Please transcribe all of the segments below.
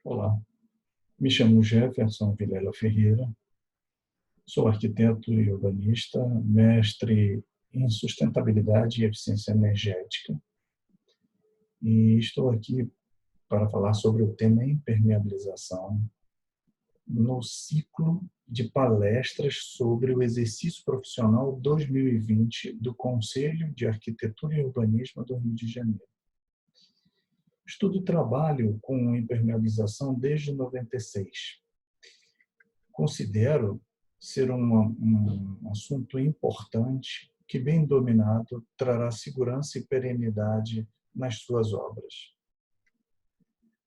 Olá, me chamo Jefferson Vilela Ferreira, sou arquiteto e urbanista, mestre em sustentabilidade e eficiência energética, e estou aqui para falar sobre o tema impermeabilização no ciclo de palestras sobre o exercício profissional 2020 do Conselho de Arquitetura e Urbanismo do Rio de Janeiro. Estudo e trabalho com impermeabilização desde 96. Considero ser um assunto importante que, bem dominado, trará segurança e perenidade nas suas obras.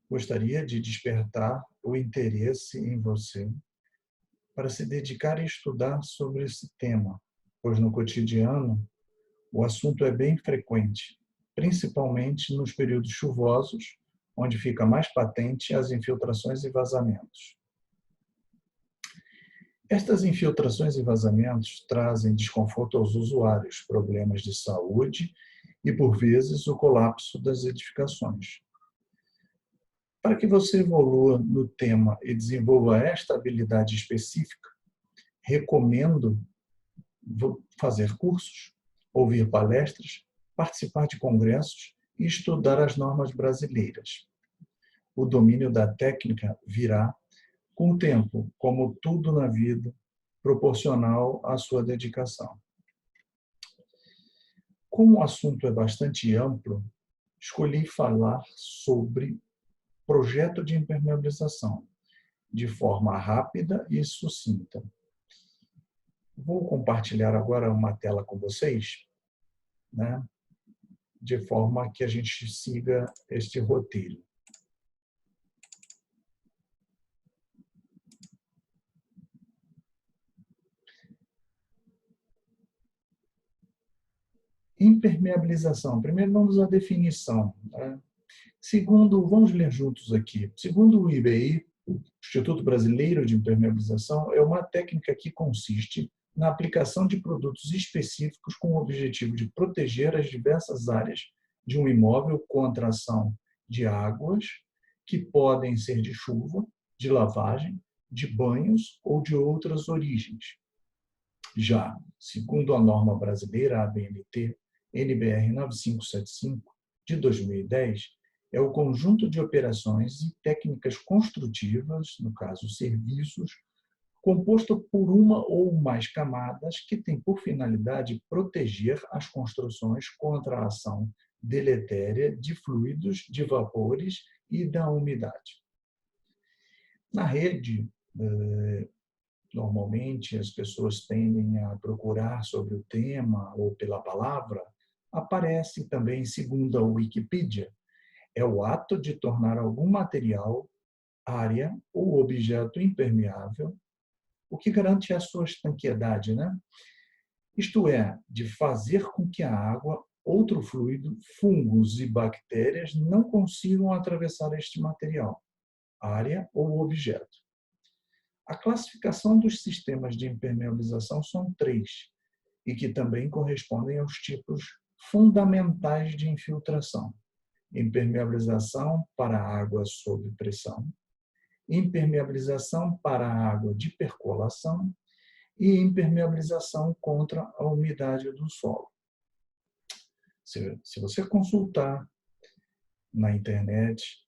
Gostaria de despertar o interesse em você para se dedicar a estudar sobre esse tema, pois no cotidiano o assunto é bem frequente, principalmente nos períodos chuvosos, onde fica mais patente as infiltrações e vazamentos. Estas infiltrações e vazamentos trazem desconforto aos usuários, problemas de saúde e, por vezes, o colapso das edificações. Para que você evolua no tema e desenvolva esta habilidade específica, recomendo fazer cursos, ouvir palestras, participar de congressos e estudar as normas brasileiras. O domínio da técnica virá com o tempo, como tudo na vida, proporcional à sua dedicação. Como o assunto é bastante amplo, escolhi falar sobre projeto de impermeabilização, de forma rápida e sucinta. Vou compartilhar agora uma tela com vocês, né, de forma que a gente siga este roteiro. Impermeabilização. Primeiro vamos à definição, né? Segundo, vamos ler juntos aqui. Segundo o IBI, Instituto Brasileiro de Impermeabilização, é uma técnica que consiste na aplicação de produtos específicos com o objetivo de proteger as diversas áreas de um imóvel contra a ação de águas que podem ser de chuva, de lavagem, de banhos ou de outras origens. Já, segundo a norma brasileira ABNT NBR 9575 de 2010, é o conjunto de operações e técnicas construtivas, no caso serviços, composto por uma ou mais camadas que tem por finalidade proteger as construções contra a ação deletéria de fluidos, de vapores e da umidade. Na rede, normalmente as pessoas tendem a procurar sobre o tema ou pela palavra, aparece também, segundo a Wikipedia, é o ato de tornar algum material, área ou objeto impermeável, o que garante a sua estanqueidade, né? Isto é, de fazer com que a água, outro fluido, fungos e bactérias não consigam atravessar este material, área ou objeto. A classificação dos sistemas de impermeabilização são 3, e que também correspondem aos tipos fundamentais de infiltração: impermeabilização para água sob pressão, impermeabilização para água de percolação e impermeabilização contra a umidade do solo. Se você consultar na internet,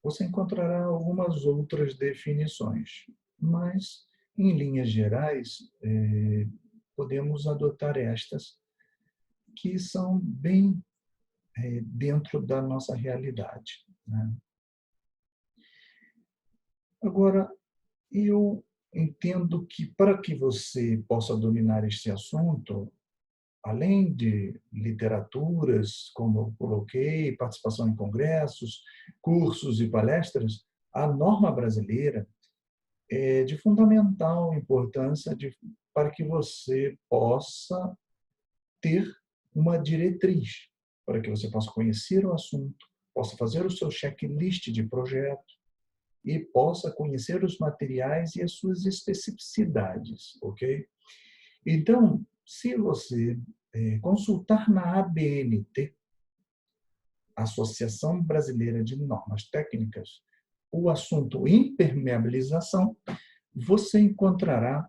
você encontrará algumas outras definições, mas, em linhas gerais, podemos adotar estas, que são bem dentro da nossa realidade, né? Agora, eu entendo que para que você possa dominar este assunto, além de literaturas, como eu coloquei, participação em congressos, cursos e palestras, a norma brasileira é de fundamental importância para que você possa ter uma diretriz, para que você possa conhecer o assunto, possa fazer o seu checklist de projeto e possa conhecer os materiais e as suas especificidades, ok? Então, se você consultar na ABNT, Associação Brasileira de Normas Técnicas, o assunto impermeabilização, você encontrará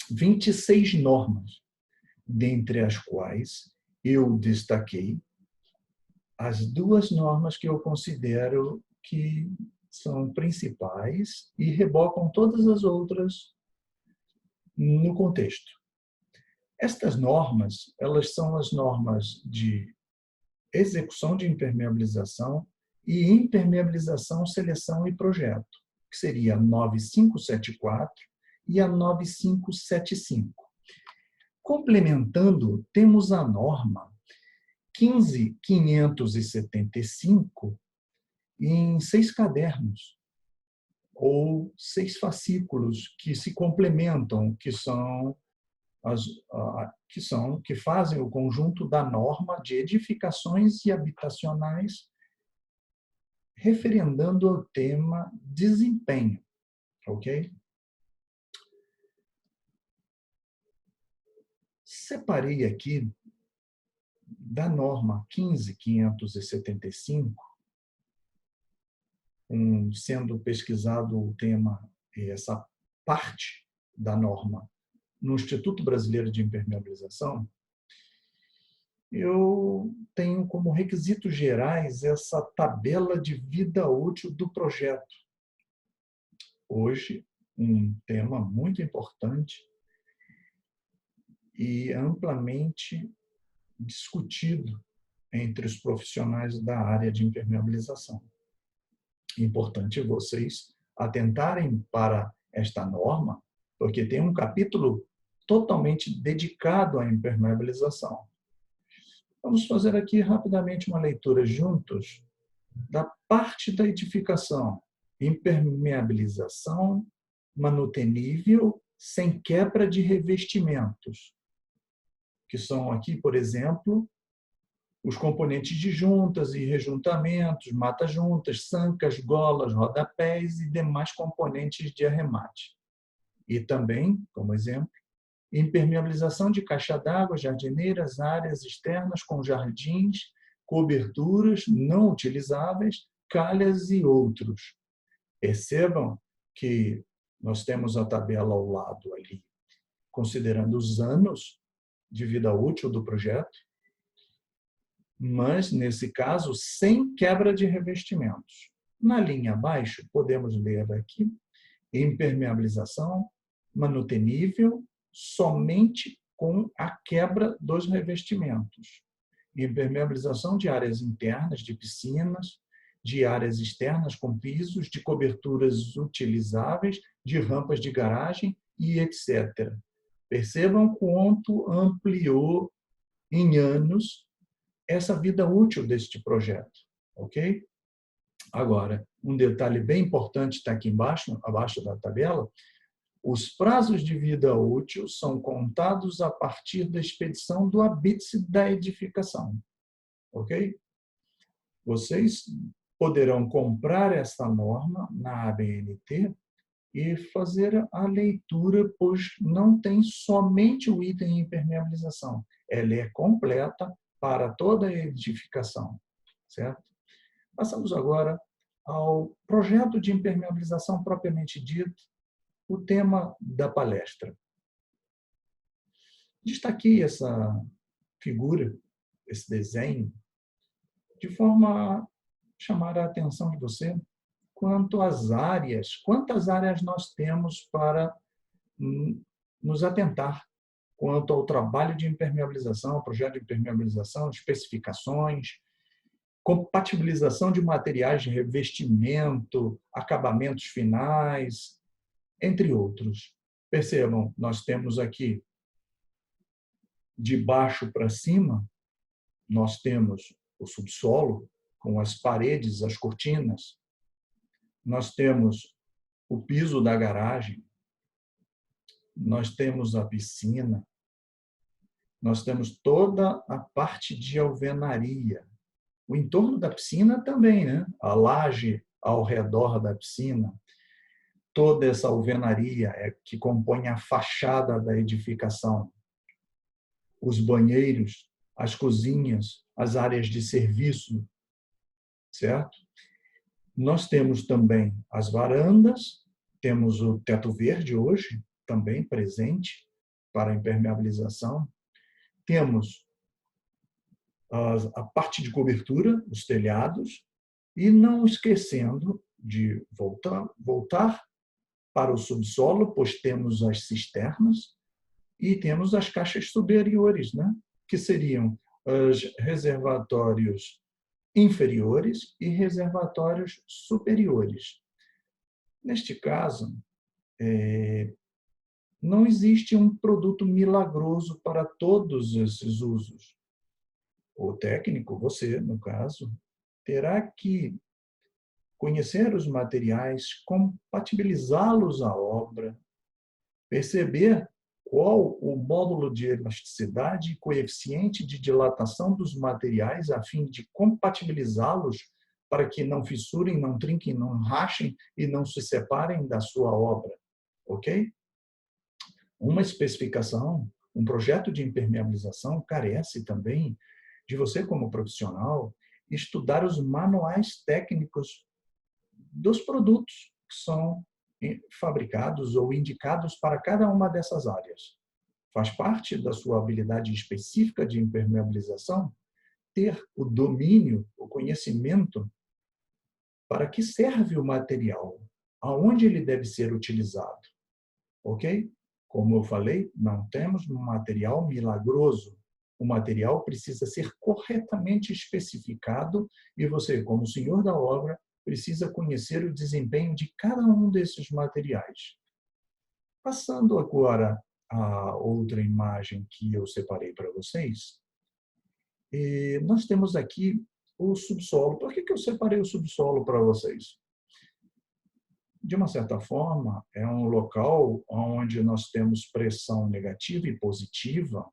26 normas, dentre as quais eu destaquei as duas normas que eu considero que são principais e rebocam todas as outras no contexto. Estas normas, elas são as normas de execução de impermeabilização e impermeabilização, seleção e projeto, que seria a 9574 e a 9575. Complementando, temos a norma 15575 em 6 cadernos, ou 6 fascículos que se complementam, que fazem o conjunto da norma de edificações e habitacionais, referendando ao tema desempenho, ok? Separei aqui da norma 15575, sendo pesquisado o tema, essa parte da norma, no Instituto Brasileiro de Impermeabilização, eu tenho como requisitos gerais essa tabela de vida útil do projeto. Hoje, um tema muito importante e amplamente discutido entre os profissionais da área de impermeabilização. Importante vocês atentarem para esta norma, porque tem um capítulo totalmente dedicado à impermeabilização. Vamos fazer aqui rapidamente uma leitura juntos da parte da edificação. Impermeabilização manutenível sem quebra de revestimentos, que são aqui, por exemplo, os componentes de juntas e rejuntamentos, mata-juntas, sancas, golas, rodapés e demais componentes de arremate. E também, como exemplo, impermeabilização de caixa d'água, jardineiras, áreas externas com jardins, coberturas não utilizáveis, calhas e outros. Percebam que nós temos a tabela ao lado ali, considerando os anos de vida útil do projeto, mas, nesse caso, sem quebra de revestimentos. Na linha abaixo, podemos ler aqui, impermeabilização manutenível somente com a quebra dos revestimentos. Impermeabilização de áreas internas, de piscinas, de áreas externas com pisos, de coberturas utilizáveis, de rampas de garagem e etc. Percebam quanto ampliou em anos essa vida útil deste projeto, ok? Agora, um detalhe bem importante está aqui embaixo, abaixo da tabela. Os prazos de vida útil são contados a partir da expedição do habite da edificação, ok? Vocês poderão comprar essa norma na ABNT e fazer a leitura, pois não tem somente o item impermeabilização. Ela é completa para toda a edificação, certo? Passamos agora ao projeto de impermeabilização propriamente dito, o tema da palestra. Destaquei essa figura, esse desenho, de forma a chamar a atenção de você quanto às áreas, quantas áreas nós temos para nos atentar quanto ao trabalho de impermeabilização, projeto de impermeabilização, especificações, compatibilização de materiais de revestimento, acabamentos finais, entre outros. Percebam, nós temos aqui, de baixo para cima, nós temos o subsolo, com as paredes, as cortinas. Nós temos o piso da garagem. Nós temos a piscina. Nós temos toda a parte de alvenaria. O entorno da piscina também, né? A laje ao redor da piscina. Toda essa alvenaria que compõe a fachada da edificação. Os banheiros, as cozinhas, as áreas de serviço, certo? Nós temos também as varandas, temos o teto verde hoje, também presente para impermeabilização. Temos a parte de cobertura, os telhados, e não esquecendo de voltar para o subsolo, pois temos as cisternas e temos as caixas superiores, né? Que seriam os reservatórios inferiores e reservatórios superiores. Neste caso, não existe um produto milagroso para todos esses usos. O técnico, você, no caso, terá que conhecer os materiais, compatibilizá-los à obra, perceber qual o módulo de elasticidade e coeficiente de dilatação dos materiais a fim de compatibilizá-los para que não fissurem, não trinquem, não rachem e não se separem da sua obra, ok? Uma especificação, um projeto de impermeabilização carece também de você, como profissional, estudar os manuais técnicos dos produtos que são fabricados ou indicados para cada uma dessas áreas. Faz parte da sua habilidade específica de impermeabilização ter o domínio, o conhecimento para que serve o material, aonde ele deve ser utilizado, ok? Como eu falei, não temos um material milagroso. O material precisa ser corretamente especificado e você, como senhor da obra, precisa conhecer o desempenho de cada um desses materiais. Passando agora a outra imagem que eu separei para vocês, nós temos aqui o subsolo. Por que eu separei o subsolo para vocês? De uma certa forma, é um local onde nós temos pressão negativa e positiva,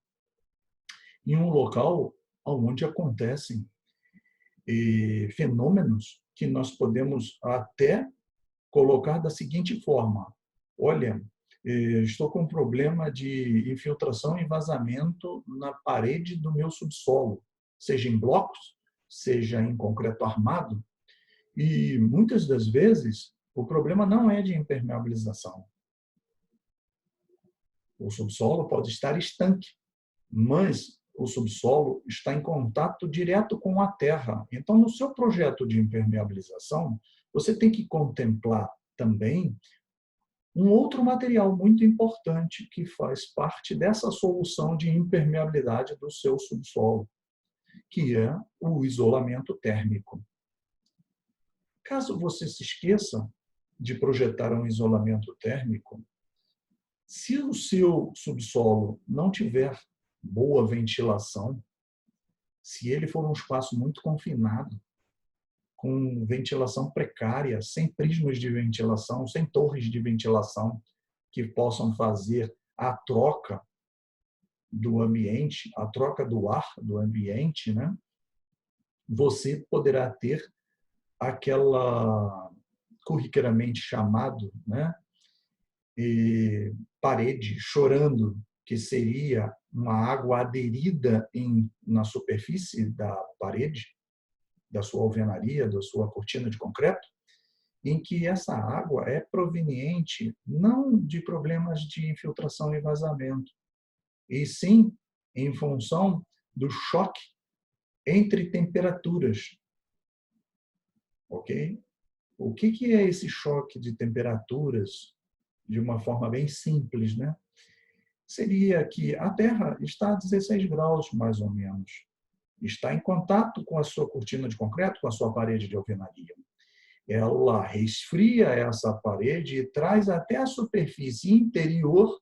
e um local onde acontecem fenômenos que nós podemos até colocar da seguinte forma: olha, estou com um problema de infiltração e vazamento na parede do meu subsolo, seja em blocos, seja em concreto armado, e muitas das vezes o problema não é de impermeabilização. O subsolo pode estar estanque, mas o subsolo está em contato direto com a terra. Então, no seu projeto de impermeabilização, você tem que contemplar também um outro material muito importante que faz parte dessa solução de impermeabilidade do seu subsolo, que é o isolamento térmico. Caso você se esqueça de projetar um isolamento térmico, se o seu subsolo não tiver boa ventilação, se ele for um espaço muito confinado, com ventilação precária, sem prismas de ventilação, sem torres de ventilação que possam fazer a troca do ambiente, a troca do ar do ambiente, né? Você poderá ter aquela corriqueiramente chamado, né, parede chorando, que seria uma água aderida na superfície da parede, da sua alvenaria, da sua cortina de concreto, em que essa água é proveniente não de problemas de infiltração e vazamento, e sim em função do choque entre temperaturas. Ok? O que é esse choque de temperaturas? De uma forma bem simples, né? Seria que a Terra está a 16 graus, mais ou menos. Está em contato com a sua cortina de concreto, com a sua parede de alvenaria. Ela resfria essa parede e traz até a superfície interior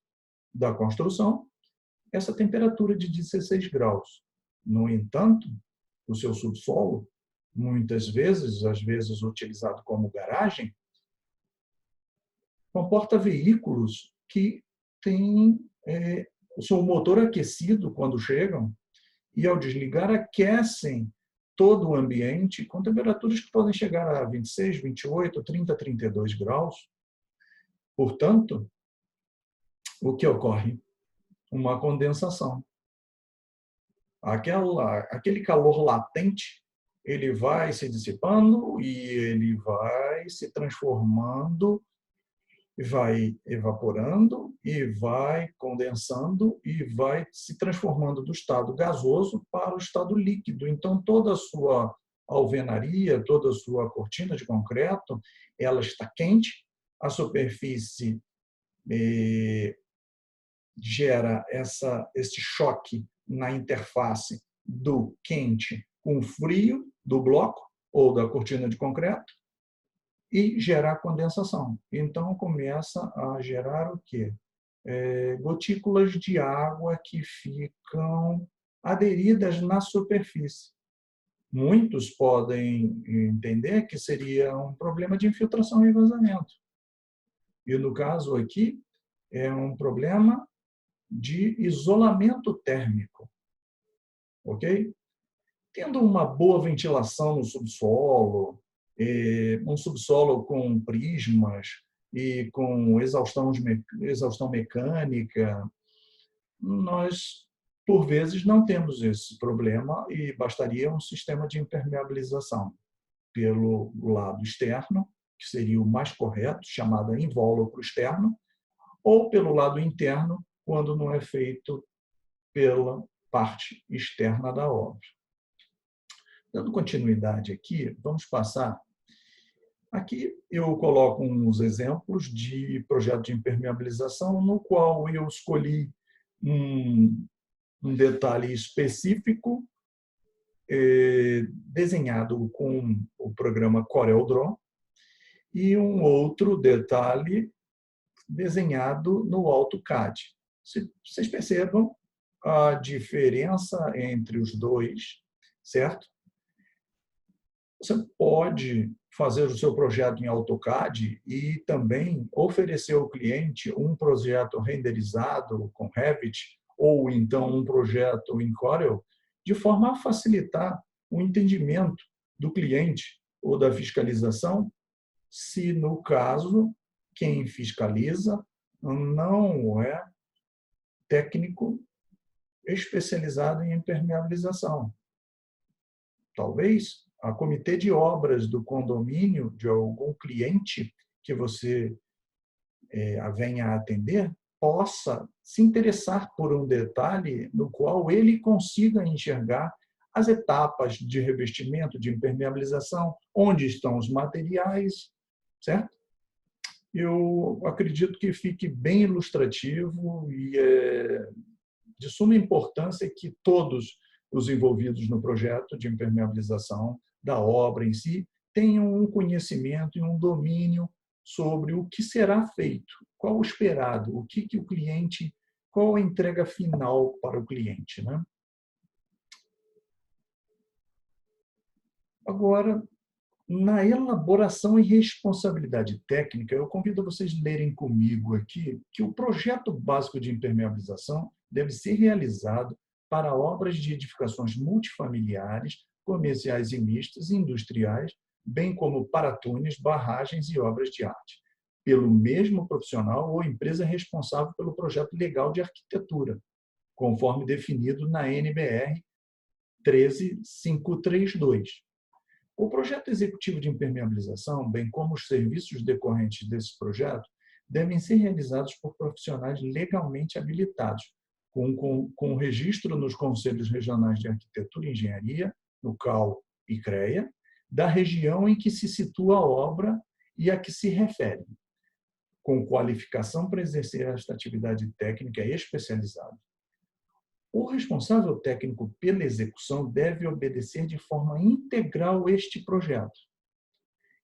da construção essa temperatura de 16 graus. No entanto, o seu subsolo, muitas vezes, às vezes utilizado como garagem, comporta veículos que têm o seu motor aquecido quando chegam e, ao desligar, aquecem todo o ambiente com temperaturas que podem chegar a 26, 28, 30, 32 graus. Portanto, o que ocorre? Uma condensação. Aquele calor latente ele vai se dissipando e ele vai se transformando, vai evaporando e vai condensando e vai se transformando do estado gasoso para o estado líquido. Então, toda a sua alvenaria, toda a sua cortina de concreto, ela está quente, a superfície gera esse choque na interface do quente com o frio do bloco ou da cortina de concreto e gerar condensação. Então, começa a gerar o quê? Gotículas de água que ficam aderidas na superfície. Muitos podem entender que seria um problema de infiltração e vazamento. E, no caso aqui, é um problema de isolamento térmico, ok? Tendo uma boa ventilação no subsolo, um subsolo com prismas e com exaustão mecânica, nós, por vezes, não temos esse problema e bastaria um sistema de impermeabilização pelo lado externo, que seria o mais correto, chamado invólucro externo, ou pelo lado interno, quando não é feito pela parte externa da obra. Dando continuidade aqui, vamos passar. Aqui eu coloco uns exemplos de projeto de impermeabilização, no qual eu escolhi um detalhe específico, desenhado com o programa CorelDRAW, e um outro detalhe desenhado no AutoCAD. Vocês percebam a diferença entre os dois, certo? Você pode fazer o seu projeto em AutoCAD e também oferecer ao cliente um projeto renderizado com Revit ou então um projeto em Corel, de forma a facilitar o entendimento do cliente ou da fiscalização, se no caso quem fiscaliza não é técnico especializado em impermeabilização. Talvez a comitê de obras do condomínio de algum cliente que você venha a atender possa se interessar por um detalhe no qual ele consiga enxergar as etapas de revestimento, de impermeabilização, onde estão os materiais, certo? Eu acredito que fique bem ilustrativo e de suma importância que todos os envolvidos no projeto de impermeabilização da obra em si tenham um conhecimento e um domínio sobre o que será feito, qual o esperado, o que o cliente, qual a entrega final para o cliente, né? Agora, na elaboração e responsabilidade técnica, eu convido vocês a lerem comigo aqui que o projeto básico de impermeabilização deve ser realizado para obras de edificações multifamiliares, comerciais e mistas e industriais, bem como para túneis, barragens e obras de arte, pelo mesmo profissional ou empresa responsável pelo projeto legal de arquitetura, conforme definido na NBR 13532. O projeto executivo de impermeabilização, bem como os serviços decorrentes desse projeto, devem ser realizados por profissionais legalmente habilitados, com registro nos Conselhos Regionais de Arquitetura e Engenharia, no CAU e CREA, da região em que se situa a obra e a que se refere, com qualificação para exercer esta atividade técnica especializada. O responsável técnico pela execução deve obedecer de forma integral este projeto.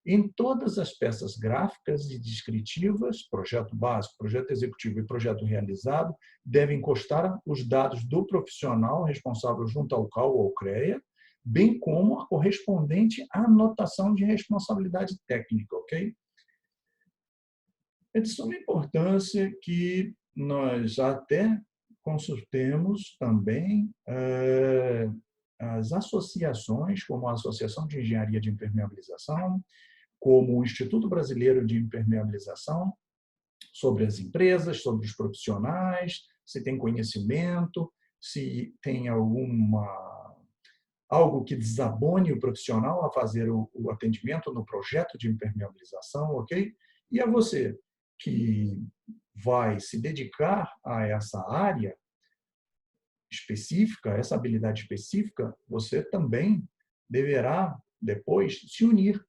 Em todas as peças gráficas e descritivas, projeto básico, projeto executivo e projeto realizado, devem constar os dados do profissional responsável junto ao CAU ou CREA, bem como a correspondente anotação de responsabilidade técnica, ok? É de suma importância que nós até consultemos também as associações, como a Associação de Engenharia de Impermeabilização, como o Instituto Brasileiro de Impermeabilização, sobre as empresas, sobre os profissionais, se tem conhecimento, se tem algo que desabone o profissional a fazer o atendimento no projeto de impermeabilização, ok? E a você que vai se dedicar a essa área específica, essa habilidade específica, você também deverá depois se unir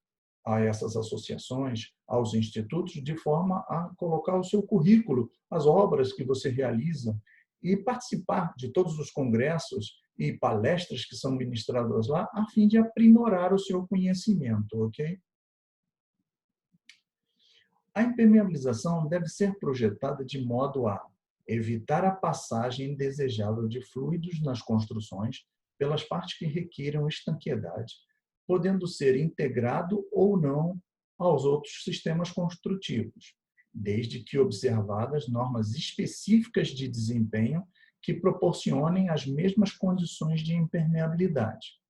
a essas associações, aos institutos, de forma a colocar o seu currículo, as obras que você realiza e participar de todos os congressos e palestras que são ministradas lá, a fim de aprimorar o seu conhecimento, ok? A impermeabilização deve ser projetada de modo a evitar a passagem indesejável de fluidos nas construções pelas partes que requiram estanqueidade, podendo ser integrado ou não aos outros sistemas construtivos, desde que observadas normas específicas de desempenho que proporcionem as mesmas condições de impermeabilidade.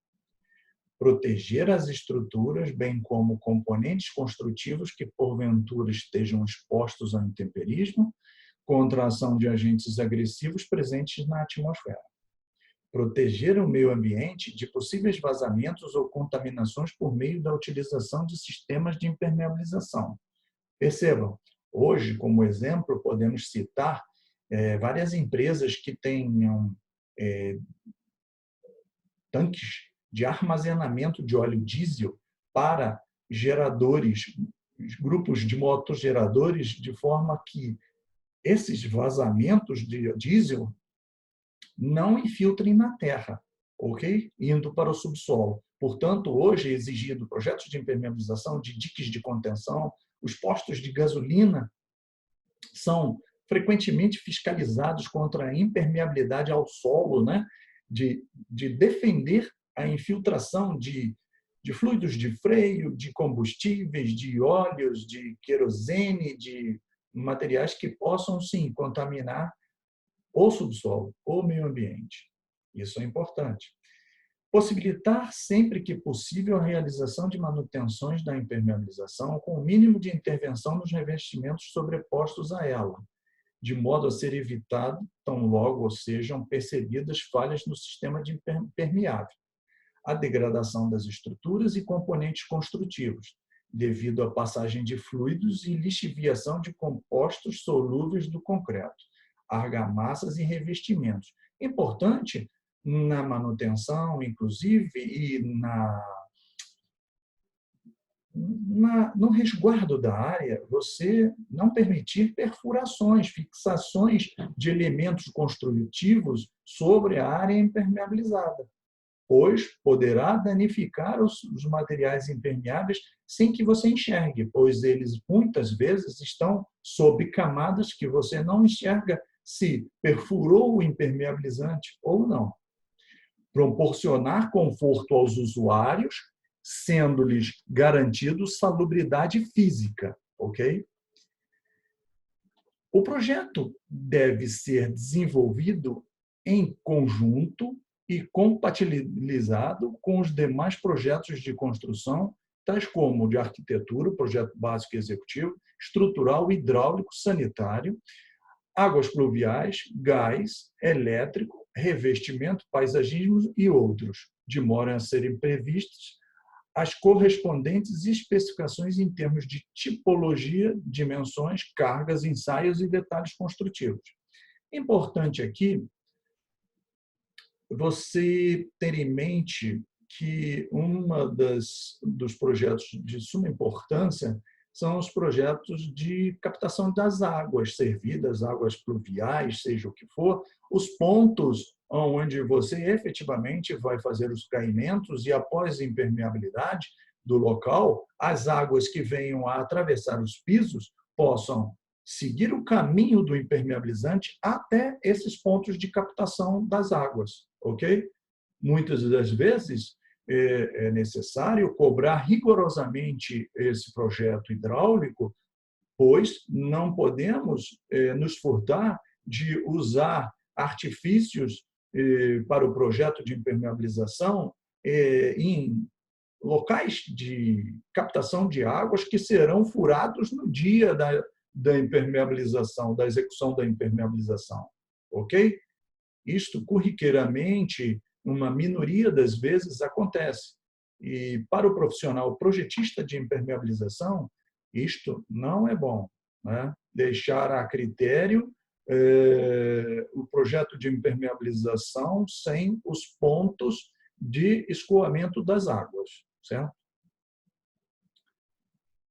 Proteger as estruturas, bem como componentes construtivos que porventura estejam expostos ao intemperismo, contra a ação de agentes agressivos presentes na atmosfera. Proteger o meio ambiente de possíveis vazamentos ou contaminações por meio da utilização de sistemas de impermeabilização. Percebam, hoje, como exemplo, podemos citar várias empresas que tenham tanques de armazenamento de óleo diesel para geradores, grupos de motogeradores, de forma que esses vazamentos de diesel não infiltrem na terra, ok? Indo para o subsolo. Portanto, hoje é exigido projetos de impermeabilização, de diques de contenção, os postos de gasolina são frequentemente fiscalizados contra a impermeabilidade ao solo, né? de defender a infiltração de fluidos de freio, de combustíveis, de óleos, de querosene, de materiais que possam, sim, contaminar o subsolo, o meio ambiente. Isso é importante. Possibilitar sempre que possível a realização de manutenções da impermeabilização com o mínimo de intervenção nos revestimentos sobrepostos a ela, de modo a ser evitado, tão logo sejam percebidas falhas no sistema de impermeável, a degradação das estruturas e componentes construtivos, devido à passagem de fluidos e lixiviação de compostos solúveis do concreto, argamassas e revestimentos. Importante na manutenção, inclusive, e no resguardo da área, você não permitir perfurações, fixações de elementos construtivos sobre a área impermeabilizada, pois poderá danificar os materiais impermeáveis sem que você enxergue, pois eles muitas vezes estão sob camadas que você não enxerga se perfurou o impermeabilizante ou não. Proporcionar conforto aos usuários, sendo-lhes garantido salubridade física, ok? O projeto deve ser desenvolvido em conjunto e compatibilizado com os demais projetos de construção, tais como o de arquitetura, projeto básico e executivo, estrutural, hidráulico, sanitário, águas pluviais, gás, elétrico, revestimento, paisagismo e outros, de modo a serem previstas as correspondentes especificações em termos de tipologia, dimensões, cargas, ensaios e detalhes construtivos. Importante aqui você ter em mente que dos projetos de suma importância são os projetos de captação das águas servidas, águas pluviais, seja o que for, os pontos onde você efetivamente vai fazer os caimentos e, após a impermeabilidade do local, as águas que venham a atravessar os pisos possam seguir o caminho do impermeabilizante até esses pontos de captação das águas, ok? Muitas das vezes é necessário cobrar rigorosamente esse projeto hidráulico, pois não podemos nos furtar de usar artifícios para o projeto de impermeabilização em locais de captação de águas que serão furados no dia da impermeabilização, da execução da impermeabilização, ok? Isto, corriqueiramente, uma minoria das vezes, acontece. E para o profissional projetista de impermeabilização, isto não é bom, né? Deixar a critério o projeto de impermeabilização sem os pontos de escoamento das águas, certo?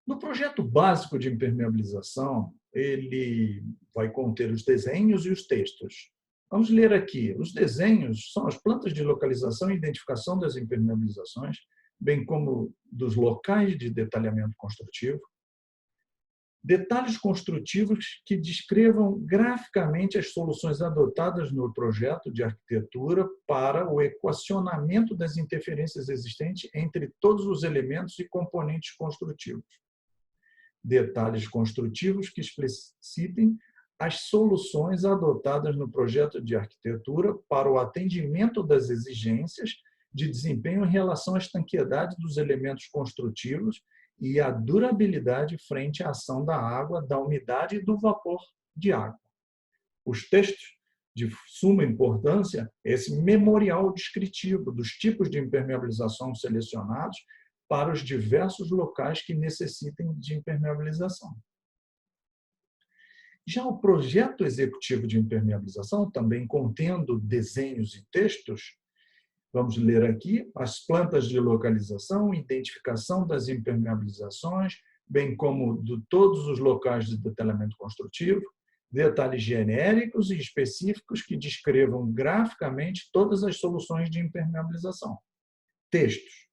No projeto básico de impermeabilização, ele vai conter os desenhos e os textos. Vamos ler aqui. Os desenhos são as plantas de localização e identificação das impermeabilizações, bem como dos locais de detalhamento construtivo. Detalhes construtivos que descrevam graficamente as soluções adotadas no projeto de arquitetura para o equacionamento das interferências existentes entre todos os elementos e componentes construtivos. Detalhes construtivos que explicitem as soluções adotadas no projeto de arquitetura para o atendimento das exigências de desempenho em relação à estanqueidade dos elementos construtivos e à durabilidade frente à ação da água, da umidade e do vapor de água. Os textos de suma importância é esse memorial descritivo dos tipos de impermeabilização selecionados para os diversos locais que necessitem de impermeabilização. Já o projeto executivo de impermeabilização, também contendo desenhos e textos, vamos ler aqui as plantas de localização, identificação das impermeabilizações, bem como de todos os locais de detalhamento construtivo, detalhes genéricos e específicos que descrevam graficamente todas as soluções de impermeabilização. Textos.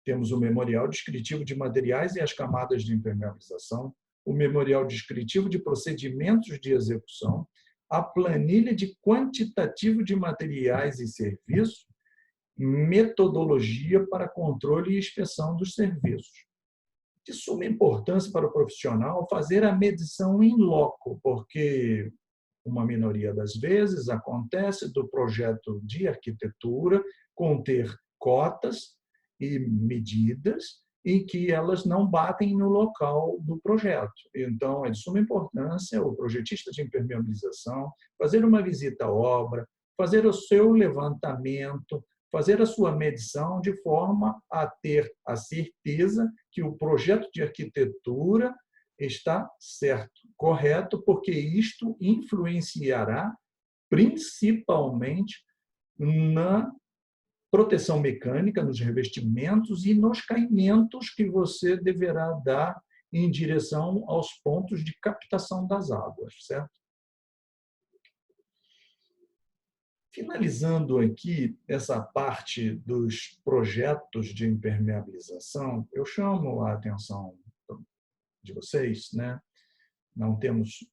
Temos o memorial descritivo de materiais e as camadas de impermeabilização, o memorial descritivo de procedimentos de execução, a planilha de quantitativo de materiais e serviços, metodologia para controle e inspeção dos serviços. De suma importância para o profissional fazer a medição in loco, porque uma minoria das vezes acontece do projeto de arquitetura conter cotas e medidas em que elas não batem no local do projeto. Então, é de suma importância o projetista de impermeabilização fazer uma visita à obra, fazer o seu levantamento, fazer a sua medição de forma a ter a certeza que o projeto de arquitetura está certo, correto, porque isto influenciará principalmente na proteção mecânica, nos revestimentos e nos caimentos que você deverá dar em direção aos pontos de captação das águas, certo? Finalizando aqui essa parte dos projetos de impermeabilização, eu chamo a atenção de vocês, né? Não temos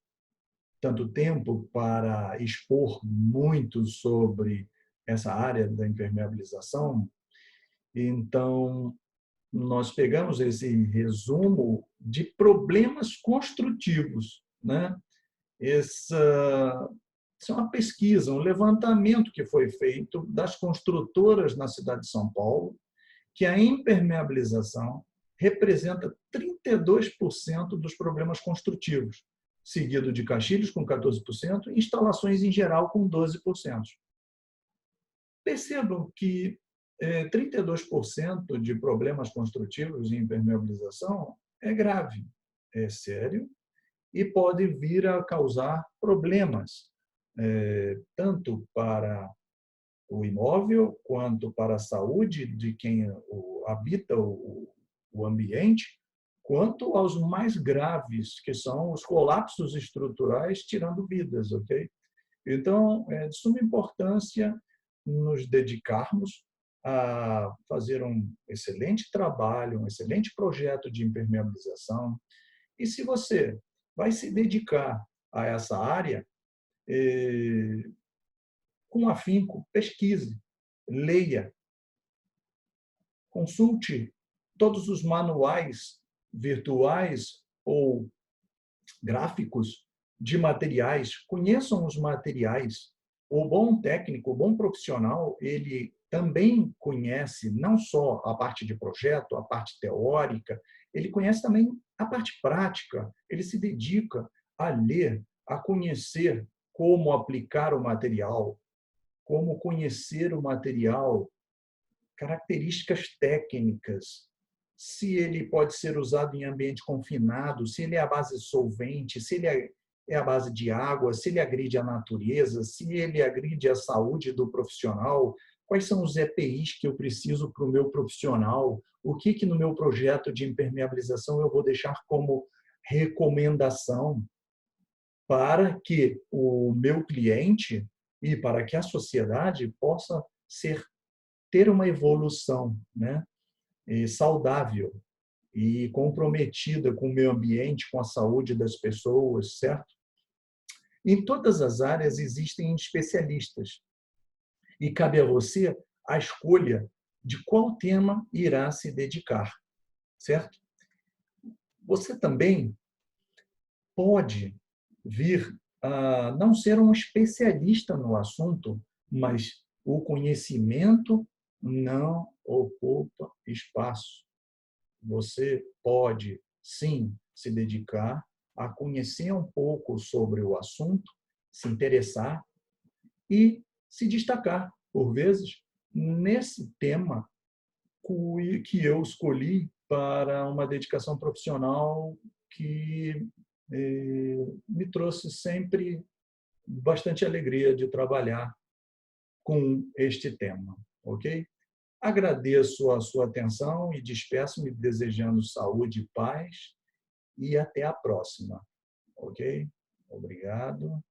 tanto tempo para expor muito sobre essa área da impermeabilização, então nós pegamos esse resumo de problemas construtivos, né? Essa é uma pesquisa, um levantamento que foi feito das construtoras na cidade de São Paulo, que a impermeabilização representa 32% dos problemas construtivos, seguido de caixilhos com 14% e instalações em geral com 12%. Percebam que 32% de problemas construtivos em impermeabilização é grave, é sério e pode vir a causar problemas, tanto para o imóvel quanto para a saúde de quem habita o ambiente, quanto aos mais graves, que são os colapsos estruturais tirando vidas, ok? Então, é de suma importância nos dedicarmos a fazer um excelente trabalho, um excelente projeto de impermeabilização. E se você vai se dedicar a essa área, com afinco, pesquise, leia, consulte todos os manuais virtuais ou gráficos de materiais, conheçam os materiais. O bom técnico, o bom profissional, ele também conhece não só a parte de projeto, a parte teórica, ele conhece também a parte prática, ele se dedica a ler, a conhecer como aplicar o material, como conhecer o material, características técnicas, se ele pode ser usado em ambiente confinado, se ele é à base de solvente, se ele é à base de água, se ele agride a natureza, se ele agride a saúde do profissional, quais são os EPIs que eu preciso para o meu profissional, o que no meu projeto de impermeabilização eu vou deixar como recomendação para que o meu cliente e para que a sociedade possa ter uma evolução, né, saudável e comprometida com o meio ambiente, com a saúde das pessoas, certo? Em todas as áreas existem especialistas e cabe a você a escolha de qual tema irá se dedicar, certo? Você também pode vir a não ser um especialista no assunto, mas o conhecimento não ocupa espaço. Você pode, sim, se dedicar a conhecer um pouco sobre o assunto, se interessar e se destacar, por vezes, nesse tema que eu escolhi para uma dedicação profissional que me trouxe sempre bastante alegria de trabalhar com este tema, ok? Agradeço a sua atenção e despeço-me desejando saúde e paz e até a próxima, ok? Obrigado.